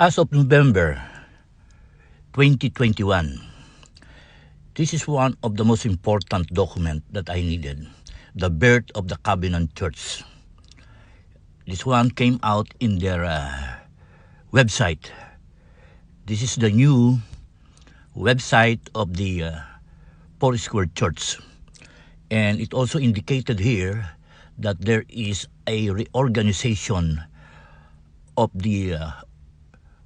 As of November 2021, this is one of the most important documents that I needed, the birth of the Covenant Church. This one came out in their website. This is the new website of the Foursquare Church. And it also indicated here that there is a reorganization of the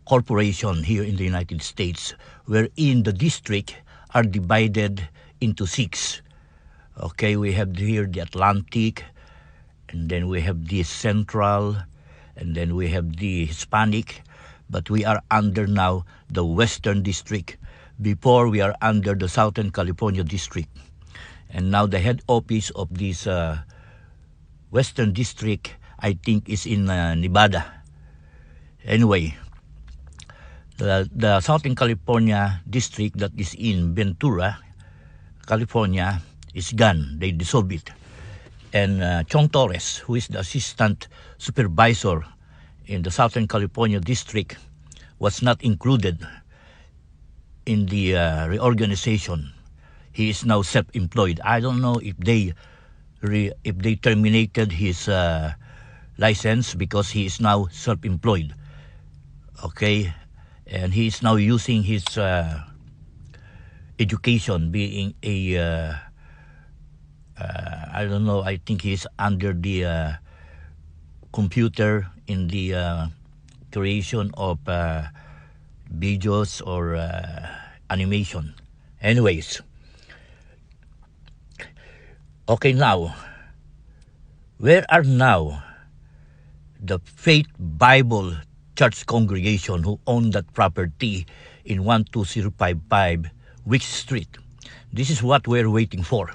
corporation here in the United States, wherein the district are divided into 6. Okay, we have here the Atlantic, and then we have the Central, and then we have the Hispanic, but we are under now the Western District. Before, we are under the Southern California District. And now the head office of this Western District, I think, is in Nevada. Anyway, the Southern California District that is in Ventura, California, is gone. They dissolved it. And Chong Torres, who is the assistant supervisor in the Southern California District, was not included in the reorganization. He is now self-employed. I don't know if they terminated his license, because he is now self-employed. Okay, and he is now using his education, being a I don't know, I think he's under the computer in the creation of videos or animation. Anyways, okay, now, where are now the Faith Bible Church congregation who own that property in 12055 Wicks Street? This is what we're waiting for.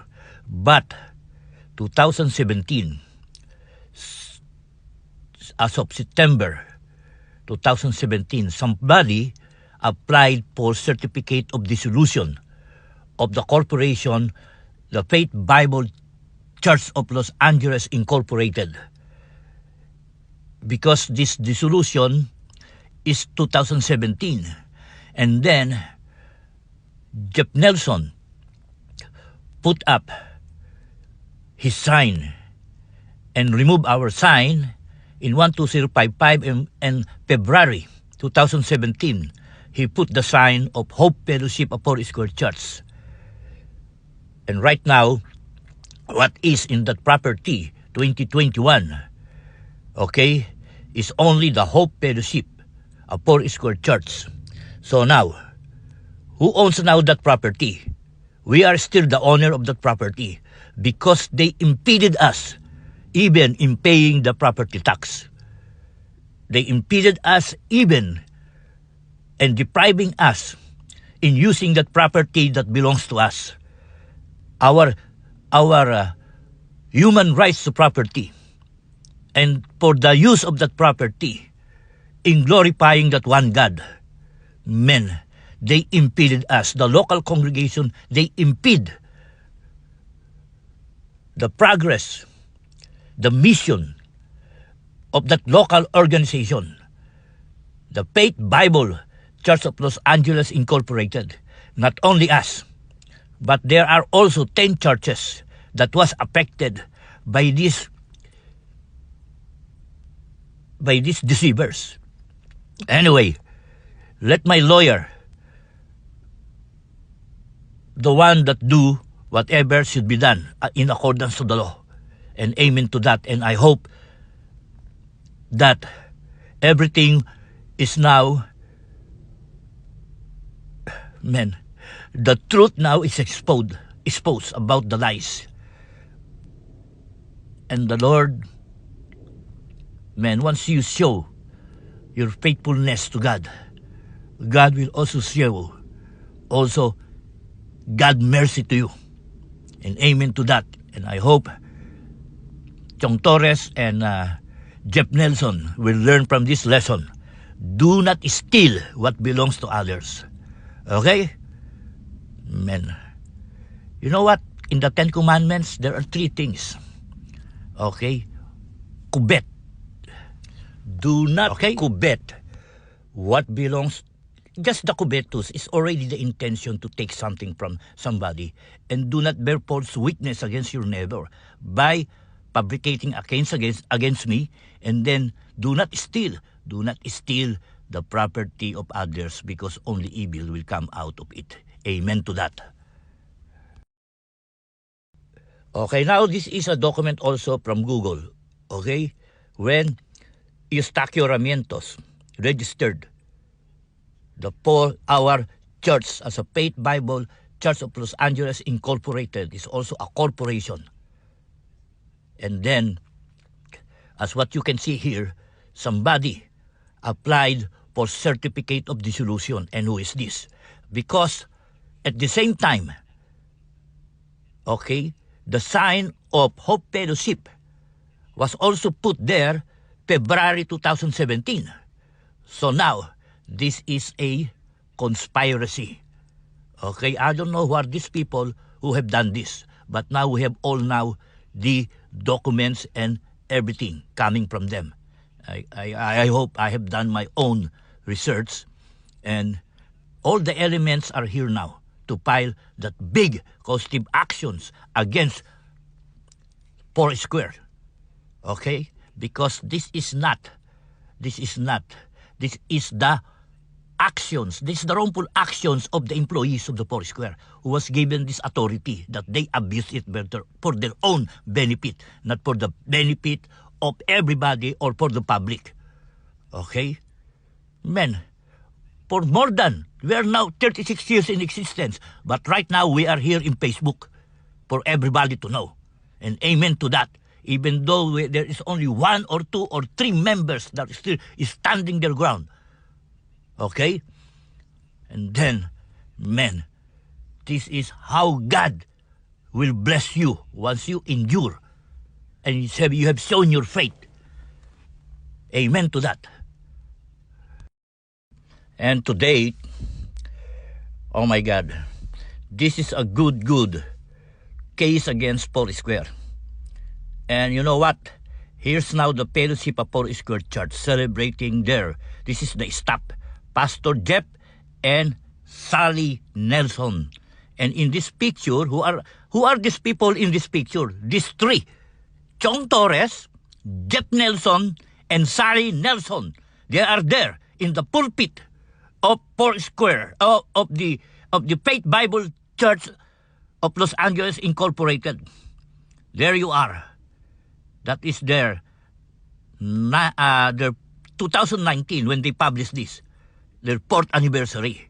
But 2017, as of September 2017, somebody applied for certificate of dissolution of the corporation, the Faith Bible Church of Los Angeles Incorporated, because this dissolution is 2017. And then Jeff Nelson put up his sign and removed our sign in 12055, and February 2017 he put the sign of Hope Fellowship of Foursquare Church. And right now, what is in that property 2021, okay, is only the Hope Fellowship of Foursquare Church. So now, who owns now that property? We are still the owner of that property, because they impeded us even in paying the property tax. They impeded us even and depriving us in using that property that belongs to us. Our human rights to property, and for the use of that property in glorifying that one God. Men, they impeded us. The local congregation, they impede the progress, the mission of that local organization, the Faith Bible Church of Los Angeles Incorporated. Not only us, but there are also 10 churches that was affected by these deceivers. Anyway, let my lawyer, the one that do whatever should be done in accordance to the law, and amen to that. And I hope that everything is now, the truth now is exposed about the lies. And the Lord, once you show your faithfulness to God, God will also show God mercy to you. And amen to that. And I hope Chong Torres and Jeff Nelson will learn from this lesson. Do not steal what belongs to others. Okay? Men. You know what? In the 10 Commandments, there are 3 things. Okay? Covet. Do not covet what belongs, just the covetus is already the intention to take something from somebody, and do not bear false witness against your neighbor by fabricating against me, and then do not steal the property of others, because only evil will come out of it. Amen to that. Okay, now this is a document also from Google. Okay, when Eustaquio Ramientos registered our church as a Faith Bible Church of Los Angeles Incorporated, is also a corporation. And then, as what you can see here, somebody applied for certificate of dissolution. And who is this? Because at the same time, okay, the sign of Hope Fellowship was also put there February 2017. So now, this is a conspiracy. Okay, I don't know who are these people who have done this, but now we have all now the documents and everything coming from them. I hope I have done my own research, and all the elements are here now to file that big causative actions against Foursquare. Okay? Because this is the actions, this is the wrongful actions of the employees of the Foursquare, who was given this authority that they abuse it better for their own benefit, not for the benefit of everybody or for the public. Okay? Men, for more than, we are now 36 years in existence, but right now we are here in Facebook for everybody to know. And amen to that. Even though there is only 1 or 2 or 3 members that still is standing their ground. Okay? And then, men, this is how God will bless you once you endure and you have shown your faith. Amen to that. And today, oh my God, this is a good case against Foursquare. And you know what? Here's now the Fellowship of Foursquare Church celebrating this is the staff, Pastor Jeff and Sally Nelson. And in this picture, who are these people in this picture? These 3, Chong Torres, Jeff Nelson, and Sally Nelson. They are there in the pulpit of Foursquare, of the Faith Bible Church of Los Angeles Incorporated. There you are. That is their 2019 when they published this, their 4th anniversary.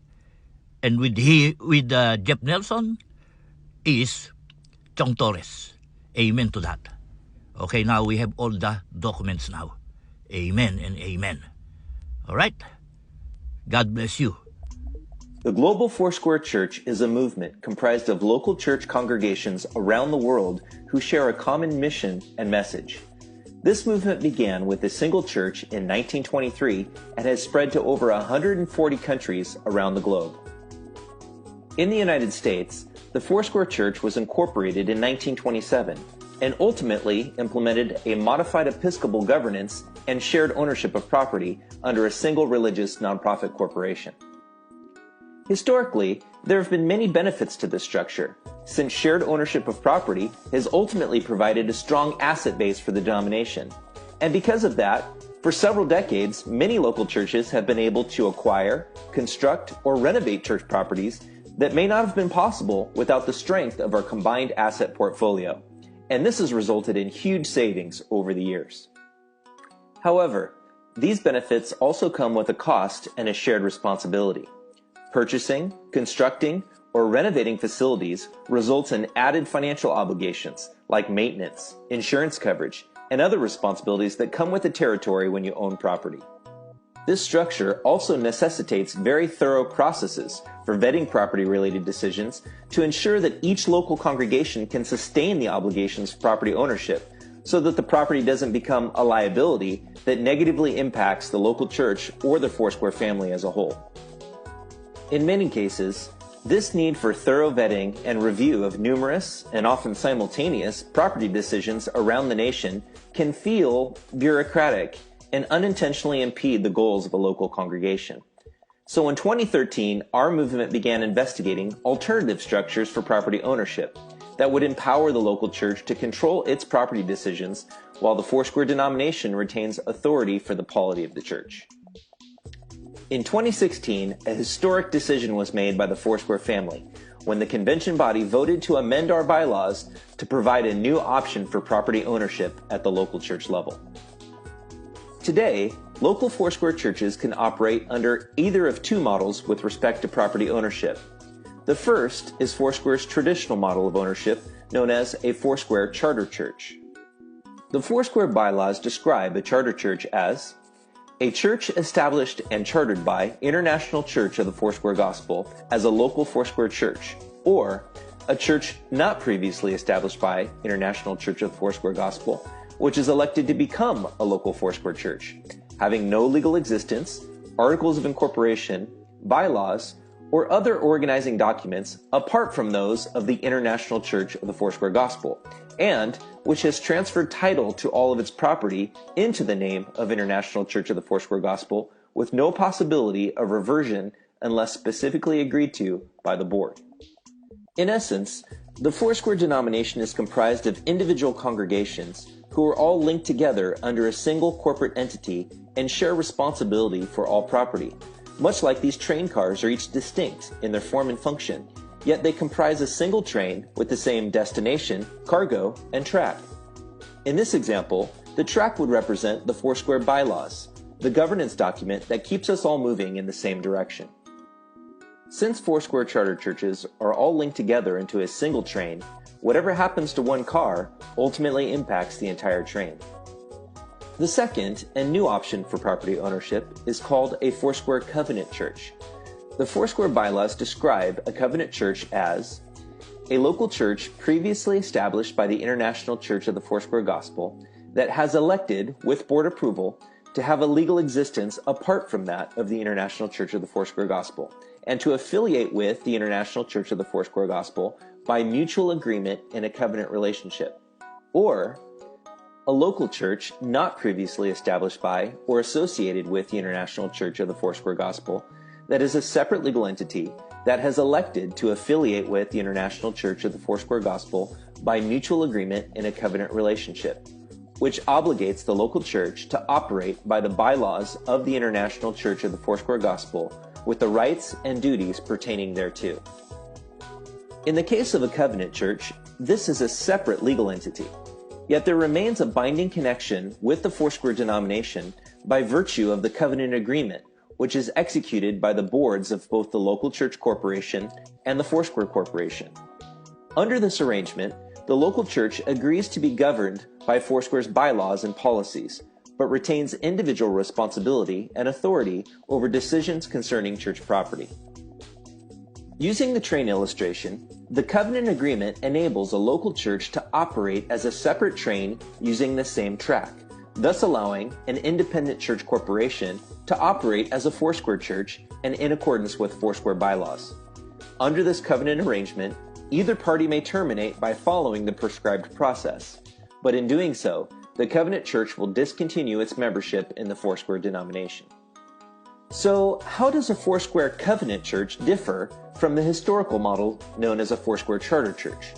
And with Jeff Nelson is Chong Torres. Amen to that. Okay, now we have all the documents now. Amen and amen. All right? God bless you. The Global Foursquare Church is a movement comprised of local church congregations around the world who share a common mission and message. This movement began with a single church in 1923 and has spread to over 140 countries around the globe. In the United States, the Foursquare Church was incorporated in 1927 and ultimately implemented a modified Episcopal governance and shared ownership of property under a single religious nonprofit corporation. Historically, there have been many benefits to this structure, since shared ownership of property has ultimately provided a strong asset base for the denomination. And because of that, for several decades, many local churches have been able to acquire, construct, or renovate church properties that may not have been possible without the strength of our combined asset portfolio. And this has resulted in huge savings over the years. However, these benefits also come with a cost and a shared responsibility. Purchasing, constructing, or renovating facilities results in added financial obligations like maintenance, insurance coverage, and other responsibilities that come with the territory when you own property. This structure also necessitates very thorough processes for vetting property-related decisions to ensure that each local congregation can sustain the obligations of property ownership so that the property doesn't become a liability that negatively impacts the local church or the Foursquare family as a whole. In many cases, this need for thorough vetting and review of numerous and often simultaneous property decisions around the nation can feel bureaucratic and unintentionally impede the goals of a local congregation. So in 2013, our movement began investigating alternative structures for property ownership that would empower the local church to control its property decisions while the Foursquare denomination retains authority for the polity of the church. In 2016, a historic decision was made by the Foursquare family when the convention body voted to amend our bylaws to provide a new option for property ownership at the local church level. Today, local Foursquare churches can operate under either of two models with respect to property ownership. The first is Foursquare's traditional model of ownership, known as a Foursquare charter church. The Foursquare bylaws describe a charter church as a church established and chartered by International Church of the Foursquare Gospel as a local Foursquare church, or a church not previously established by International Church of the Foursquare Gospel, which is elected to become a local Foursquare church, having no legal existence, articles of incorporation, bylaws, or other organizing documents apart from those of the International Church of the Foursquare Gospel, and which has transferred title to all of its property into the name of International Church of the Foursquare Gospel with no possibility of reversion unless specifically agreed to by the board. In essence, the Foursquare denomination is comprised of individual congregations who are all linked together under a single corporate entity and share responsibility for all property. Much like these train cars are each distinct in their form and function, yet they comprise a single train with the same destination, cargo, and track. In this example, the track would represent the Foursquare bylaws, the governance document that keeps us all moving in the same direction. Since Foursquare charter churches are all linked together into a single train, whatever happens to one car ultimately impacts the entire train. The second and new option for property ownership is called a Foursquare covenant church. The Foursquare bylaws describe a covenant church as a local church previously established by the International Church of the Foursquare Gospel that has elected, with board approval, to have a legal existence apart from that of the International Church of the Foursquare Gospel, and to affiliate with the International Church of the Foursquare Gospel by mutual agreement in a covenant relationship. Or a local church not previously established by or associated with the International Church of the Foursquare Gospel that is a separate legal entity that has elected to affiliate with the International Church of the Foursquare Gospel by mutual agreement in a covenant relationship, which obligates the local church to operate by the bylaws of the International Church of the Foursquare Gospel with the rights and duties pertaining thereto. In the case of a covenant church, this is a separate legal entity. Yet there remains a binding connection with the Foursquare denomination by virtue of the covenant agreement, which is executed by the boards of both the local church corporation and the Foursquare Corporation. Under this arrangement, the local church agrees to be governed by Foursquare's bylaws and policies, but retains individual responsibility and authority over decisions concerning church property. Using the train illustration, the covenant agreement enables a local church to operate as a separate train using the same track, thus allowing an independent church corporation to operate as a Foursquare church and in accordance with Foursquare bylaws. Under this covenant arrangement, either party may terminate by following the prescribed process, but in doing so, the covenant church will discontinue its membership in the Foursquare denomination. So, how does a Foursquare covenant church differ from the historical model known as a Foursquare charter church?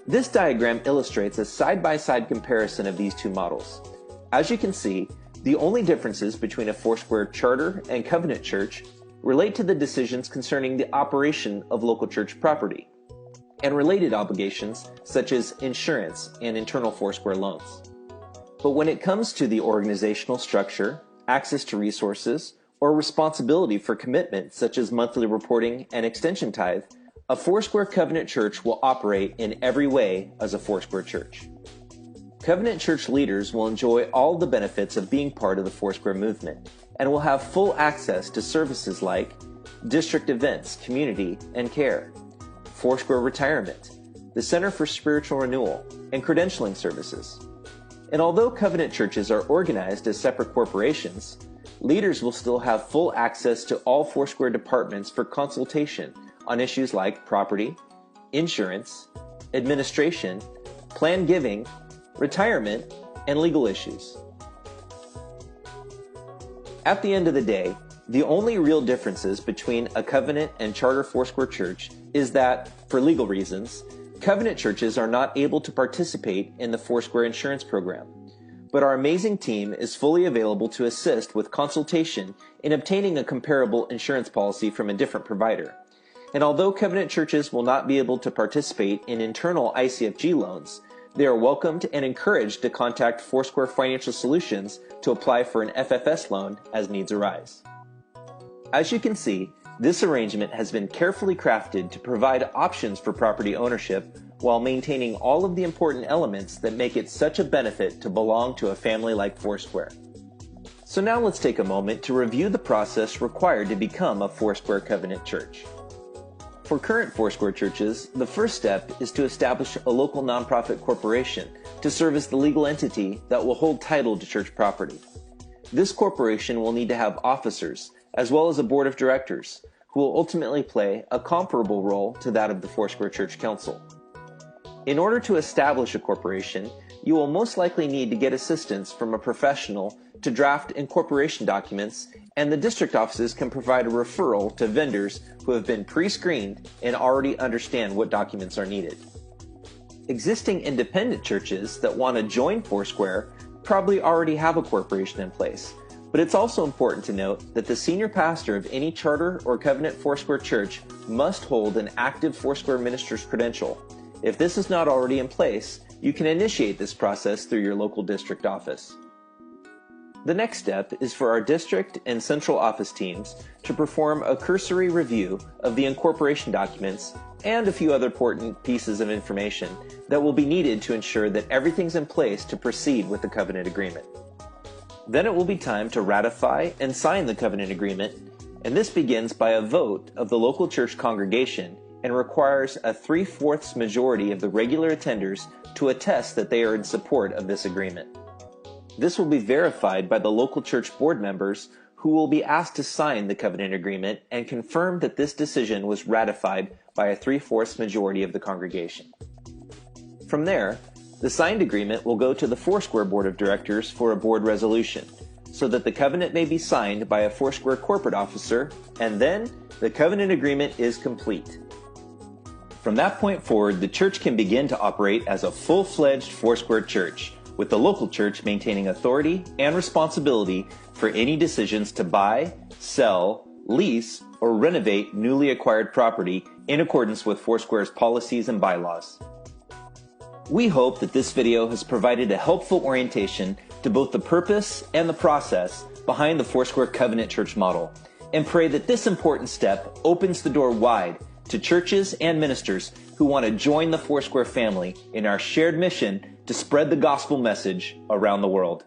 This diagram illustrates a side-by-side comparison of these two models. As you can see, the only differences between a Foursquare charter and covenant church relate to the decisions concerning the operation of local church property, and related obligations such as insurance and internal Foursquare loans. But when it comes to the organizational structure, access to resources, or responsibility for commitments such as monthly reporting and extension tithe, a Foursquare covenant church will operate in every way as a Foursquare church. Covenant church leaders will enjoy all the benefits of being part of the Foursquare movement and will have full access to services like district events, community, and care, Foursquare retirement, the Center for Spiritual Renewal, and credentialing services. And although covenant churches are organized as separate corporations, leaders will still have full access to all Foursquare departments for consultation on issues like property, insurance, administration, plan giving, retirement, and legal issues. At the end of the day, the only real differences between a covenant and charter Foursquare church is that, for legal reasons, covenant churches are not able to participate in the Foursquare insurance program. But our amazing team is fully available to assist with consultation in obtaining a comparable insurance policy from a different provider. And although covenant churches will not be able to participate in internal ICFG loans, they are welcomed and encouraged to contact Foursquare Financial Solutions to apply for an FFS loan as needs arise. As you can see, this arrangement has been carefully crafted to provide options for property ownership while maintaining all of the important elements that make it such a benefit to belong to a family like Foursquare. So now let's take a moment to review the process required to become a Foursquare Covenant church. For current Foursquare churches, the first step is to establish a local nonprofit corporation to serve as the legal entity that will hold title to church property. This corporation will need to have officers, as well as a board of directors, who will ultimately play a comparable role to that of the Foursquare Church Council. In order to establish a corporation, you will most likely need to get assistance from a professional to draft incorporation documents, and the district offices can provide a referral to vendors who have been pre-screened and already understand what documents are needed. Existing independent churches that want to join Foursquare probably already have a corporation in place, but it's also important to note that the senior pastor of any charter or covenant Foursquare church must hold an active Foursquare minister's credential. If this is not already in place, you can initiate this process through your local district office. The next step is for our district and central office teams to perform a cursory review of the incorporation documents and a few other important pieces of information that will be needed to ensure that everything's in place to proceed with the covenant agreement. Then it will be time to ratify and sign the covenant agreement, and this begins by a vote of the local church congregation and requires a 3/4 majority of the regular attenders to attest that they are in support of this agreement. This will be verified by the local church board members, who will be asked to sign the covenant agreement and confirm that this decision was ratified by a 3/4 majority of the congregation. From there, the signed agreement will go to the Foursquare Board of Directors for a board resolution, so that the covenant may be signed by a Foursquare corporate officer, and then the covenant agreement is complete. From that point forward, the church can begin to operate as a full-fledged Foursquare church, with the local church maintaining authority and responsibility for any decisions to buy, sell, lease, or renovate newly acquired property in accordance with Foursquare's policies and bylaws. We hope that this video has provided a helpful orientation to both the purpose and the process behind the Foursquare Covenant Church model, and pray that this important step opens the door wide to churches and ministers who want to join the Foursquare family in our shared mission to spread the gospel message around the world.